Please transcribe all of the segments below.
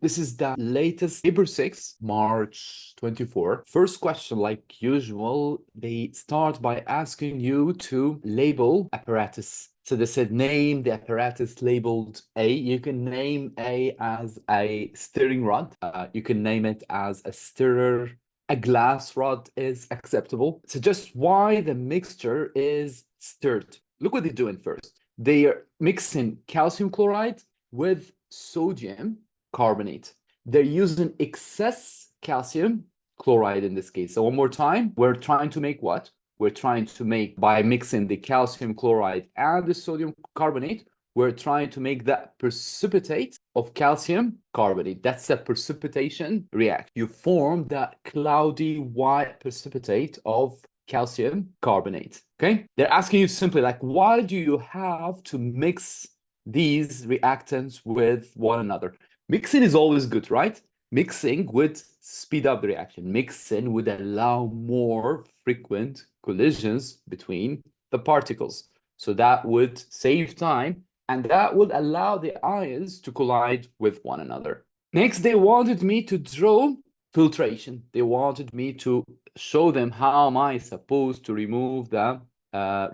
This is the latest paper 6, March 24. First question, like usual, they start by asking you to label apparatus. So they said name the apparatus labeled A. You can name A as a stirring rod. You can name it as a stirrer. A glass rod is acceptable. So just why the mixture is stirred. Look what they're doing first. They are mixing calcium chloride with sodium carbonate. They're using excess calcium chloride in this case. So one more time, we're trying to make what? We're trying to make, by mixing the calcium chloride and the sodium carbonate, we're trying to make that precipitate of calcium carbonate. That's the precipitation reaction. You form that cloudy white precipitate of calcium carbonate. Okay? They're asking you simply like, why do you have to mix these reactants with one another? Mixing is always good, right? Mixing would speed up the reaction. Mixing would allow more frequent collisions between the particles. So that would save time, and that would allow the ions to collide with one another. Next, they wanted me to draw filtration. They wanted me to show them how am I supposed to remove the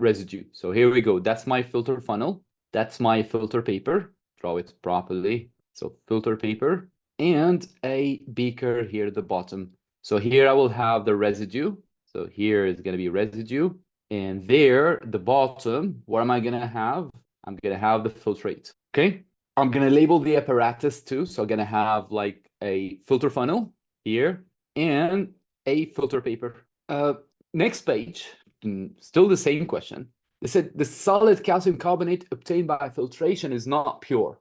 residue. So here we go. That's my filter funnel. That's my filter paper. Draw it properly. So filter paper and a beaker here at the bottom. So here I will have the residue. So here is going to be residue. And there, the bottom, what am I going to have? I'm going to have the filtrate. Okay. I'm going to label the apparatus too. So I'm going to have like a filter funnel here and a filter paper. Next page, still the same question. They said the solid calcium carbonate obtained by filtration is not pure.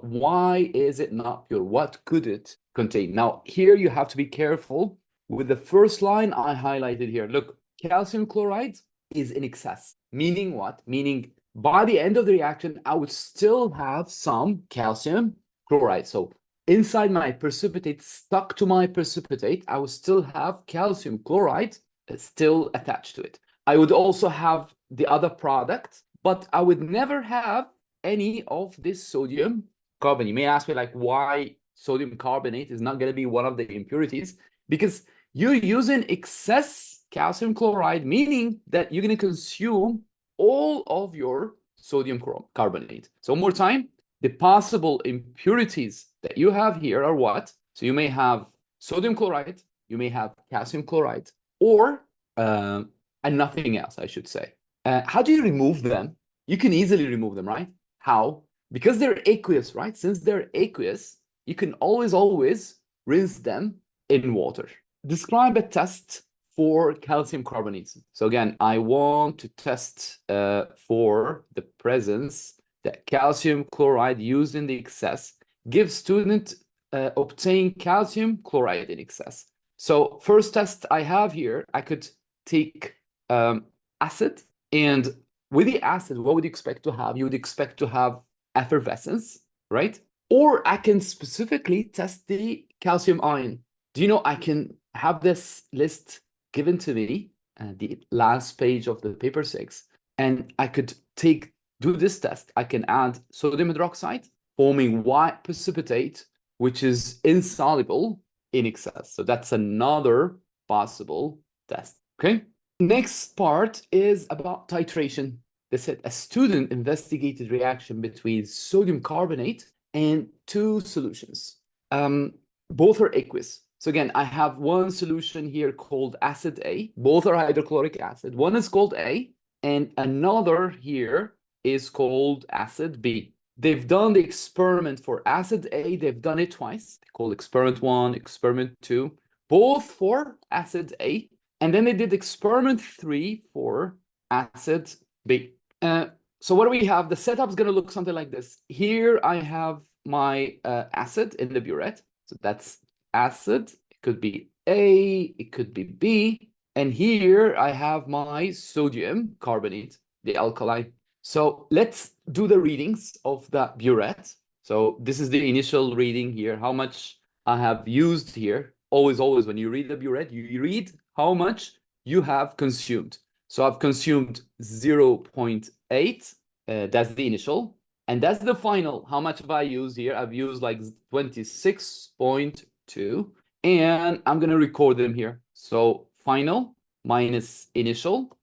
Why is it not pure? What could it contain? Now, here you have to be careful with the first line I highlighted here. Look, calcium chloride is in excess. Meaning what? Meaning by the end of the reaction, I would still have some calcium chloride. So inside my precipitate, stuck to my precipitate, I would still have calcium chloride still attached to it. I would also have the other product, but I would never have any of this sodium carbonate. You may ask me like why sodium carbonate is not going to be one of the impurities, because you're using excess calcium chloride, meaning that you're going to consume all of your sodium carbonate. So one more time, the possible impurities that you have here are what? So you may have sodium chloride, you may have calcium chloride, or and nothing else, I should say. How do you remove them? You can easily remove them, right? How? Because they're aqueous, right? Since they're aqueous, you can always rinse them in water. Describe a test for calcium carbonate. So again, I want to test for the presence that calcium chloride used in the excess gives student obtain calcium chloride in excess. So first test I have here, I could take acid, and with the acid, what would you expect to have? You would expect to have effervescence, right? Or I can specifically test the calcium ion. Do you know I can have this list given to me, the last page of the paper 6, and I could do this test. I can add sodium hydroxide, forming white precipitate, which is insoluble in excess. So that's another possible test. Okay. Next part is about titration. They said a student investigated reaction between sodium carbonate and two solutions. Both are aqueous. So again, I have one solution here called acid A. Both are hydrochloric acid. One is called A, and another here is called acid B. They've done the experiment for acid A. They've done it twice. They call experiment 1, experiment 2, both for acid A. And then they did experiment 3 for acid B. So what do we have? The setup is going to look something like this. Here I have my acid in the burette. So that's acid. It could be A, it could be B. And here I have my sodium carbonate, the alkali. So let's do the readings of the burette. So this is the initial reading here, how much I have used here. Always, when you read the burette, you read how much you have consumed. So I've consumed 0.8. That's the initial. And that's the final. How much have I used here? I've used like 26.2, and I'm going to record them here. So final minus initial,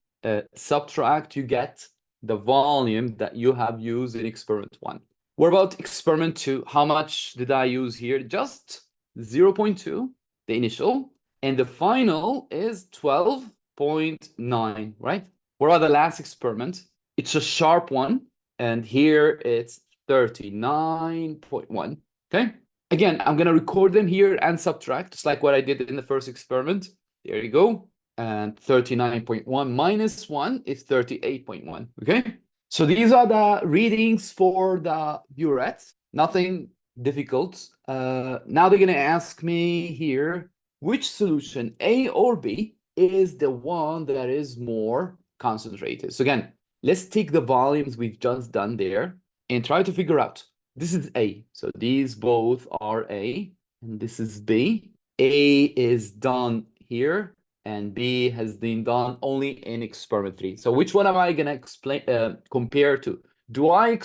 subtract, you get the volume that you have used in experiment 1. What about experiment 2? How much did I use here? Just 0.2, the initial, and the final is 12.9, right? What about the last experiment? It's a sharp one, and here it's 39.1, okay? Again, I'm going to record them here and subtract, just like what I did in the first experiment. There you go. And 39.1 minus 1 is 38.1, okay? So these are the readings for the burettes. Nothing difficult. Now they're going to ask me here, which solution, A or B, is the one that is more concentrated? So again, let's take the volumes we've just done there and try to figure out. This is A. So these both are A, and this is B. A is done here, and B has been done only in experiment 3. So which one am I going to explain compare to? Do I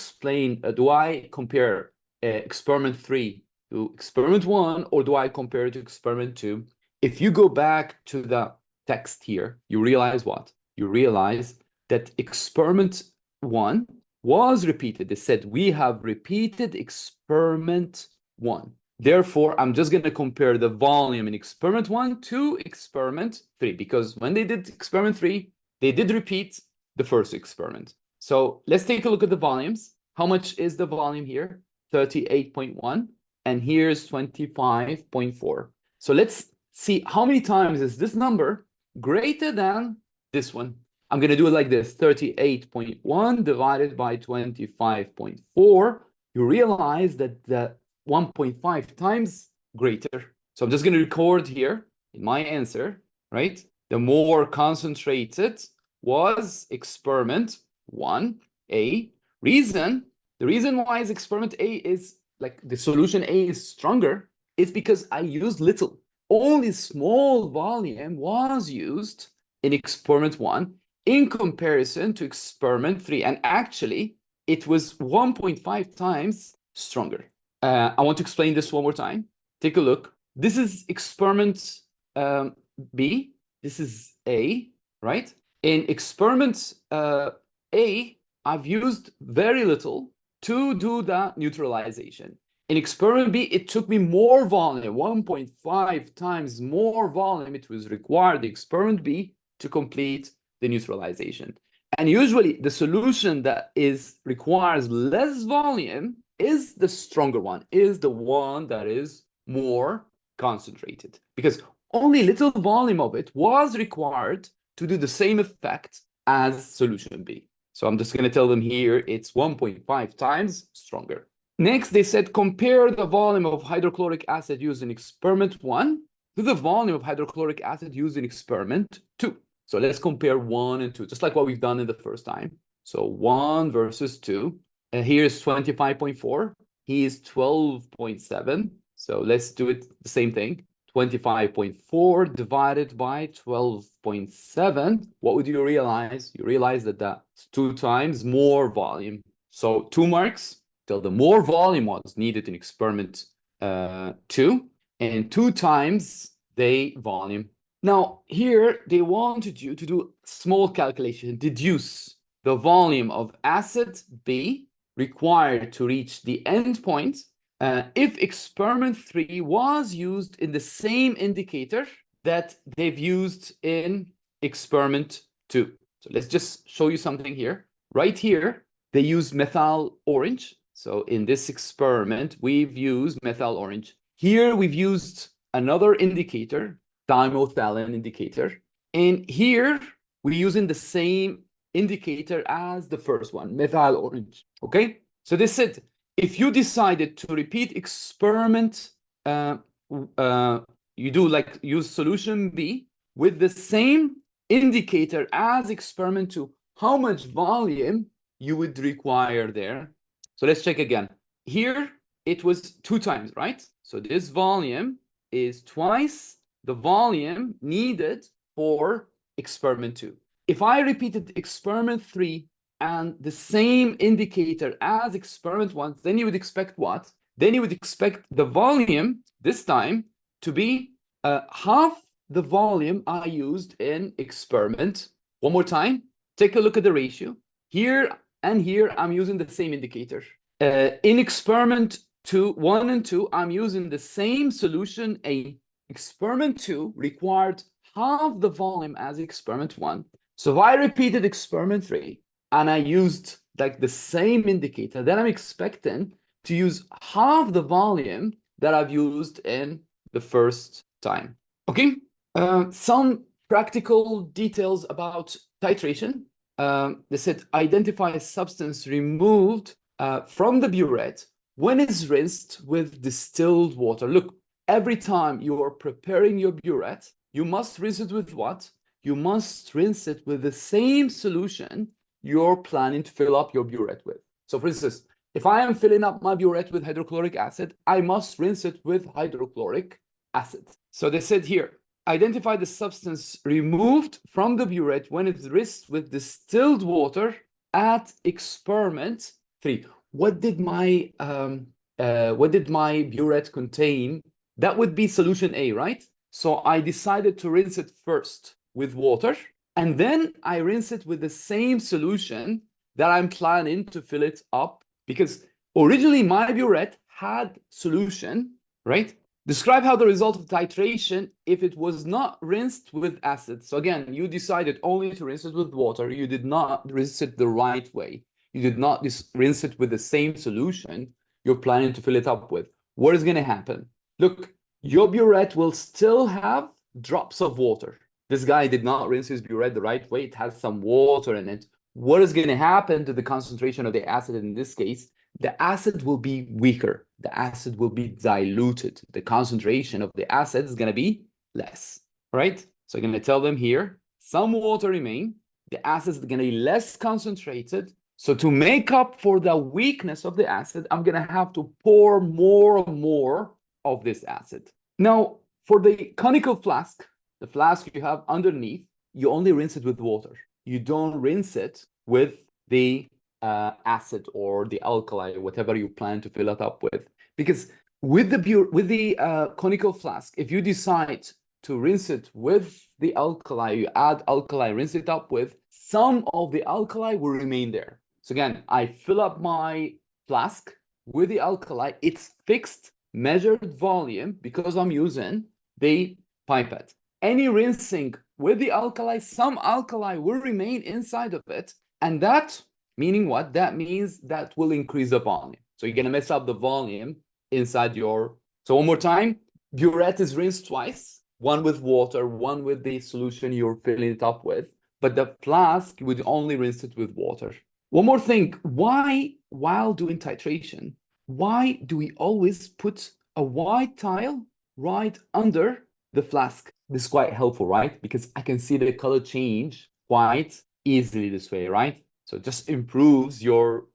compare experiment 3 to experiment 1, or do I compare it to experiment 2? If you go back to the text here, you realize what? You realize that experiment 1 was repeated. They said, we have repeated experiment 1. Therefore, I'm just going to compare the volume in experiment 1 to experiment 3, because when they did experiment 3, they did repeat the first experiment. So let's take a look at the volumes. How much is the volume here? 38.1, and here's 25.4. So let's see how many times is this number greater than this one. I'm going to do it like this, 38.1 divided by 25.4. You realize that the 1.5 times greater. So I'm just going to record here in my answer, right? The more concentrated was experiment 1A. The reason why is experiment A is like the solution A is stronger is because I used little. Only small volume was used in experiment 1 in comparison to experiment 3. And actually, it was 1.5 times stronger. I want to explain this one more time. Take a look. This is experiment B. This is A, right? In experiment A, I've used very little to do the neutralization. In experiment B, it took me more volume, 1.5 times more volume. It was required, the experiment B, to complete the neutralization. And usually the solution that requires less volume is the stronger one, is the one that is more concentrated, because only little volume of it was required to do the same effect as solution B. So I'm just going to tell them here it's 1.5 times stronger. Next, they said compare the volume of hydrochloric acid used in experiment 1 to the volume of hydrochloric acid used in experiment 2. So let's compare 1 and 2, just like what we've done in the first time. So 1 versus 2. Here's 25.4. Here's 12.7. So let's do it the same thing. 25.4 divided by 12.7. What would you realize? You realize that that's 2 times more volume. So 2 marks. Till the more volume was needed in experiment 2, and 2 times the volume. Now, here they wanted you to do small calculation, deduce the volume of acid B required to reach the end point if experiment 3 was used in the same indicator that they've used in experiment 2. So let's just show you something here. Right here, they use methyl orange. So in this experiment, we've used methyl orange. Here, we've used another indicator, dimethylene indicator. And here, we're using the same indicator as the first one, methyl orange. Okay? So they said, if you decided to repeat experiment, you do like use solution B with the same indicator as experiment 2, how much volume you would require there. So let's check again. Here, it was 2 times, right? So this volume is twice the volume needed for experiment 2. If I repeated experiment 3 and the same indicator as experiment 1, then you would expect what? Then you would expect the volume this time to be half the volume I used in experiment. One more time, take a look at the ratio. Here and here, I'm using the same indicator. In experiment 1 and 2, I'm using the same solution A. Experiment 2 required half the volume as experiment 1. So if I repeated experiment 3 and I used like the same indicator, then I'm expecting to use half the volume that I've used in the first time. Okay, some practical details about titration. They said identify a substance removed from the burette when it's rinsed with distilled water. Look, every time you are preparing your burette, you must rinse it with what? You must rinse it with the same solution you're planning to fill up your burette with. So for instance, if I am filling up my burette with hydrochloric acid, I must rinse it with hydrochloric acid. So they said here, identify the substance removed from the burette when it's rinsed with distilled water at experiment 3. What did my burette contain? That would be solution A, right? So I decided to rinse it first with water, and then I rinse it with the same solution that I'm planning to fill it up, because originally my burette had solution, right? Describe how the result of titration if it was not rinsed with acid. So again, you decided only to rinse it with water. You did not rinse it the right way. You did not rinse it with the same solution you're planning to fill it up with. What is going to happen? Look, your burette will still have drops of water. This guy did not rinse his burette the right way. It has some water in it. What is going to happen to the concentration of the acid in this case? The acid will be weaker. The acid will be diluted. The concentration of the acid is going to be less, right? So I'm going to tell them here, some water remain. The acid is going to be less concentrated. So to make up for the weakness of the acid, I'm going to have to pour more and more of this acid. Now, for the conical flask, the flask you have underneath, you only rinse it with water. You don't rinse it with the acid or the alkali, whatever you plan to fill it up with. Because with the conical flask, if you decide to rinse it with the alkali, you add alkali, rinse it up with, some of the alkali will remain there. So again, I fill up my flask with the alkali. It's fixed, measured volume because I'm using the pipette. Any rinsing with the alkali, some alkali will remain inside of it. And that, meaning what? That means that will increase the volume. So you're going to mess up the volume inside your... So one more time, burette is rinsed twice, one with water, one with the solution you're filling it up with. But the flask, you would only rinse it with water. One more thing, why, while doing titration, why do we always put a white tile right under the flask? This is quite helpful, right? Because I can see the color change quite easily this way, right? So it just improves your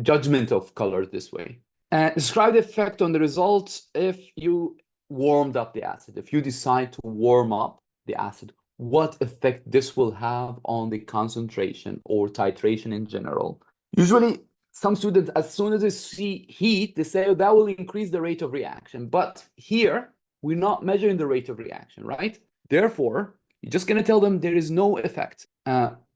judgment of color this way. Describe the effect on the results if you warmed up the acid. If you decide to warm up the acid, what effect this will have on the concentration or titration in general. Usually, some students, as soon as they see heat, they say, oh, that will increase the rate of reaction. But here, we're not measuring the rate of reaction, right? Therefore, you're just going to tell them there is no effect.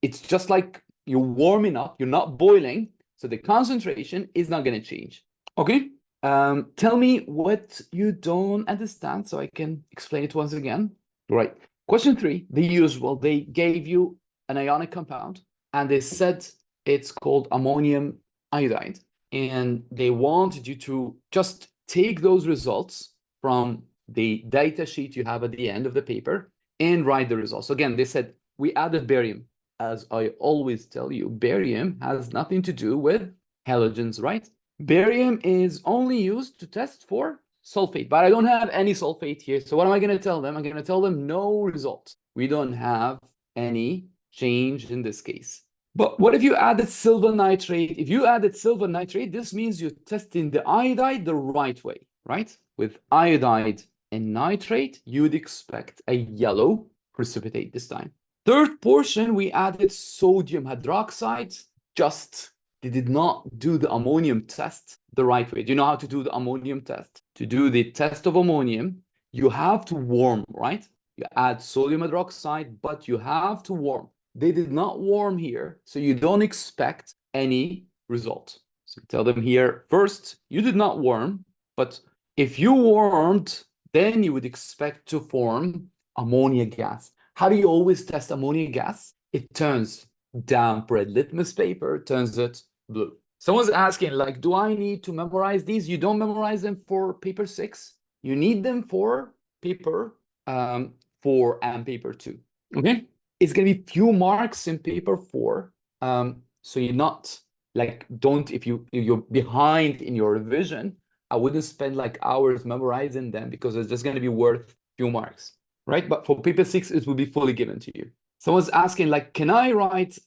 It's just like you're warming up, you're not boiling, so the concentration is not going to change. Okay? Tell me what you don't understand so I can explain it once again. Right. Question 3, the usual. They gave you an ionic compound and they said it's called ammonium iodide. And they wanted you to just take those results from the data sheet you have at the end of the paper and write the results. Again, they said we added barium. As I always tell you, barium has nothing to do with halogens, right? Barium is only used to test for sulfate, but I don't have any sulfate here. So what am I going to tell them? I'm going to tell them no results. We don't have any change in this case. But what if you added silver nitrate? If you added silver nitrate, this means you're testing the iodide the right way, right? With iodide and nitrate, you'd expect a yellow precipitate this time. Third portion, we added sodium hydroxide. Just they did not do the ammonium test the right way. Do you know how to do the ammonium test? To do the test of ammonium, you have to warm, right? You add sodium hydroxide, but you have to warm. They did not warm here, so you don't expect any result. So tell them here, first, you did not warm, but if you warmed, then you would expect to form ammonia gas. How do you always test ammonia gas? It turns damp red litmus paper, turns it blue. Someone's asking, like, do I need to memorize these? You don't memorize them for paper 6. You need them for paper 4 and paper 2. Okay? It's going to be few marks in paper 4. So you're not like, don't, if you're behind in your revision, I wouldn't spend like hours memorizing them because it's just going to be worth few marks, right? But for paper 6, it will be fully given to you. Someone's asking, like, can I write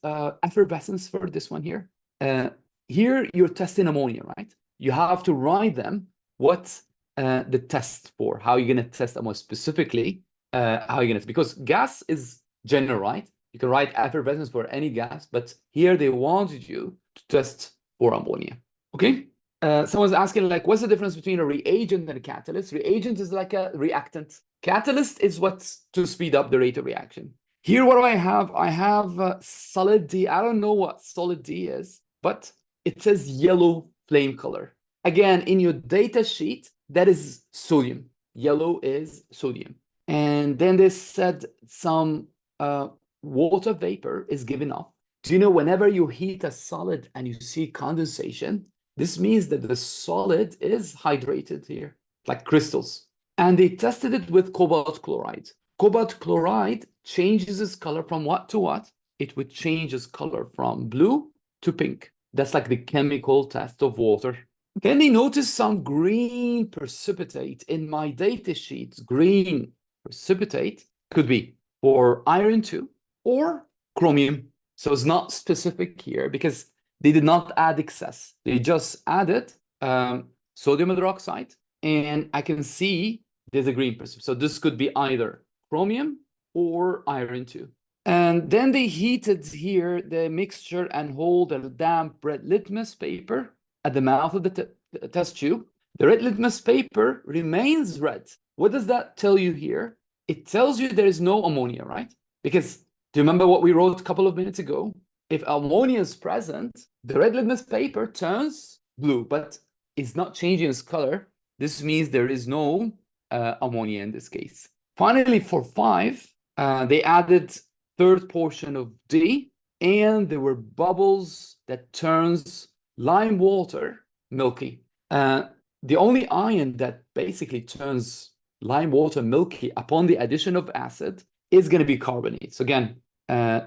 effervescence for this one here? Here, you're testing ammonia, right? You have to write them what the test for, how you're going to test ammonia specifically, how you're going to, because gas is general, right? You can write effervescence for any gas, but here they wanted you to test for ammonia, okay? Someone's asking, like, what's the difference between a reagent and a catalyst? Reagent is like a reactant. Catalyst is what's to speed up the rate of reaction. Here, what do I have? I have solid D. I don't know what solid D is, but it says yellow flame color. Again, in your data sheet, that is sodium. Yellow is sodium. And then they said some water vapor is given off. Do you know whenever you heat a solid and you see condensation, this means that the solid is hydrated here, like crystals. And they tested it with cobalt chloride. Cobalt chloride changes its color from what to what? It would change its color from blue to pink. That's like the chemical test of water. Then they noticed some green precipitate in my data sheets. Green precipitate could be for iron 2 or chromium. So it's not specific here because they did not add excess. They just added sodium hydroxide, and I can see there's a green precipitate. So this could be either chromium or iron 2. And then they heated here the mixture and hold a damp red litmus paper at the mouth of the test tube. The red litmus paper remains red. What does that tell you here? It tells you there is no ammonia, right? Because do you remember what we wrote a couple of minutes ago? If ammonia is present, the red litmus paper turns blue, but it's not changing its color. This means there is no ammonia in this case. Finally, for 5, they added third portion of D, and there were bubbles that turns lime water milky. The only ion that basically turns lime water milky upon the addition of acid is going to be carbonate. So again,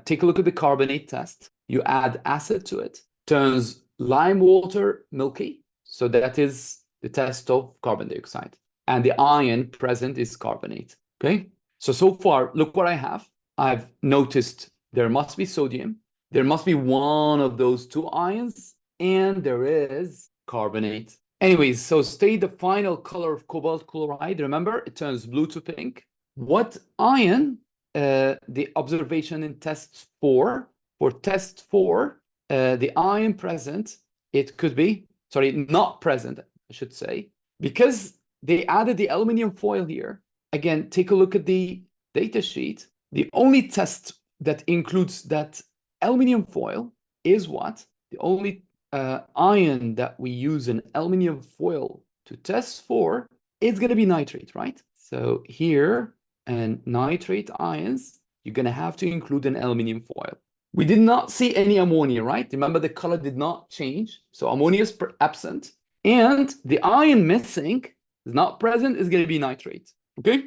take a look at the carbonate test. You add acid to it, turns lime water milky. So that is the test of carbon dioxide. And the ion present is carbonate. Okay? So far, look what I have. I've noticed there must be sodium. There must be one of those 2 ions, and there is carbonate. Anyways, so state the final color of cobalt chloride. Remember, it turns blue to pink. What ion, the observation in test 4, for test 4, the ion present, it could be, sorry, not present, I should say, because they added the aluminum foil here. Again, take a look at the data sheet. The only test that includes that aluminum foil is what? The only ion that we use an aluminum foil to test for is going to be nitrate, right? So here, and nitrate ions, you're going to have to include an aluminum foil. We did not see any ammonia, right? Remember, the color did not change. So ammonia is absent. And the ion missing is not present, is going to be nitrate. Okay?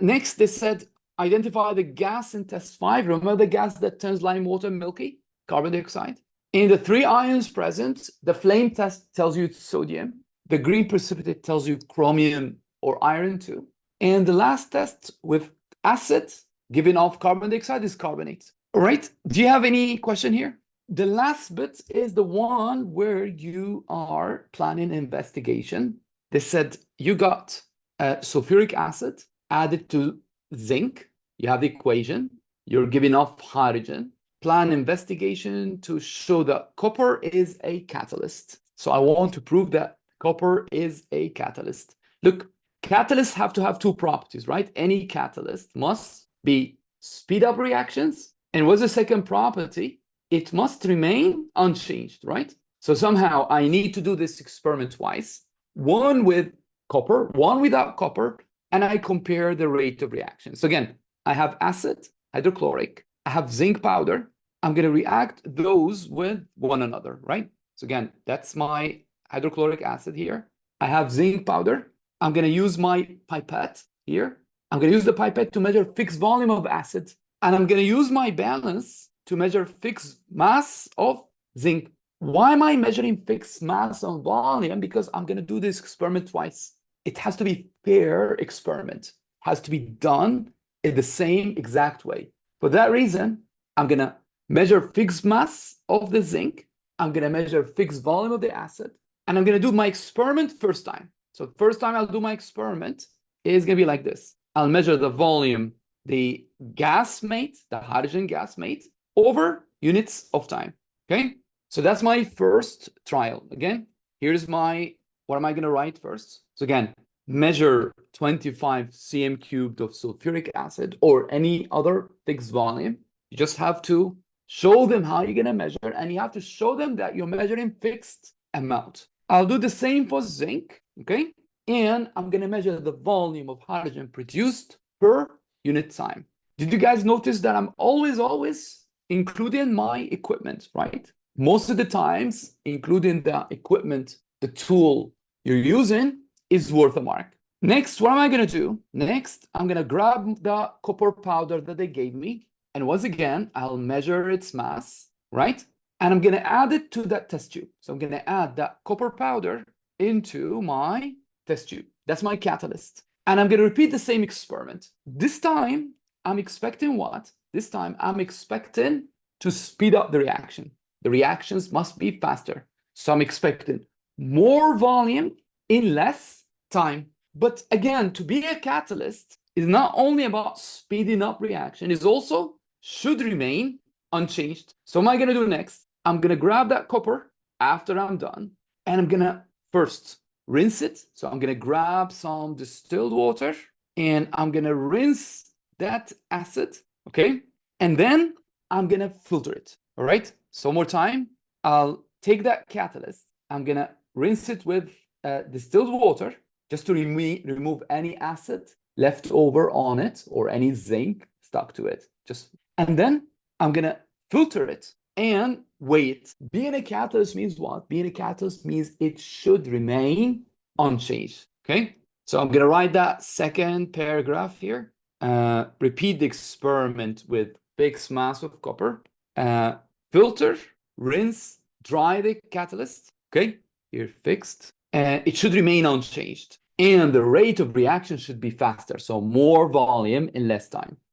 Next, they said, identify the gas in test 5. Remember the gas that turns lime water milky? Carbon dioxide. In the 3 ions present, the flame test tells you it's sodium. The green precipitate tells you chromium or iron 2. And the last test with acid giving off carbon dioxide is carbonate. All right. Do you have any question here? The last bit is the one where you are planning investigation. They said you got sulfuric acid added to zinc. You have the equation. you're giving off hydrogen. Plan investigation to show that copper is a catalyst. So I want to prove that copper is a catalyst. Look, catalysts have to have two properties, right? Any catalyst must be speed up reactions. And what's the second property? It must remain unchanged, right? So somehow I need to do this experiment twice, one with copper, one without copper, and I compare the rate of reaction. So again, I have acid, hydrochloric, I have zinc powder. I'm going to react those with one another, right? So again, that's my hydrochloric acid here. I have zinc powder. I'm going to use my pipette here. I'm going to use the pipette to measure fixed volume of acid. And I'm going to use my balance to measure fixed mass of zinc. Why am I measuring fixed mass of volume? Because I'm going to do this experiment twice. It has to be fair experiment. It has to be done in the same exact way. For that reason, I'm going to measure fixed mass of the zinc. I'm going to measure fixed volume of the acid. And I'm going to do my experiment first time. So first time I'll do my experiment is going to be like this. I'll measure the volume, the gas mate, the hydrogen gas mate, over units of time. Okay? So that's my first trial. Again, here's my, what am I going to write first? So again, measure 25 cm cubed of sulfuric acid or any other fixed volume. You just have to show them how you're going to measure, and you have to show them that you're measuring fixed amount. I'll do the same for zinc, okay? And I'm going to measure the volume of hydrogen produced per unit time. Did you guys notice that I'm always including my equipment, right? Most of the times, including the equipment, the tool you're using is worth a mark. Next, what am I going to do? Next, I'm going to grab the copper powder that they gave me. And once again, I'll measure its mass, right? And I'm going to add it to that test tube. So I'm going to add that copper powder into my test tube. That's my catalyst. And I'm going to repeat the same experiment. This time, I'm expecting what? This time, I'm expecting to speed up the reaction. The reactions must be faster. So I'm expecting more volume in less time. But again, to be a catalyst is not only about speeding up reaction, it's also should remain unchanged. So what am I going to do next? I'm going to grab that copper after I'm done, and I'm going to first rinse it. So I'm going to grab some distilled water, and I'm going to rinse that acid, okay? And then I'm going to filter it, all right? So more time, I'll take that catalyst. I'm going to rinse it with distilled water just to remove any acid left over on it or any zinc stuck to it. And then I'm going to filter it and wait. Being a catalyst means what? Being a catalyst means it should remain unchanged, okay? So I'm going to write that second paragraph here. Repeat the experiment with fixed mass of copper. Filter, rinse, dry the catalyst, okay? Here, fixed. It should remain unchanged. And the rate of reaction should be faster, so more volume in less time.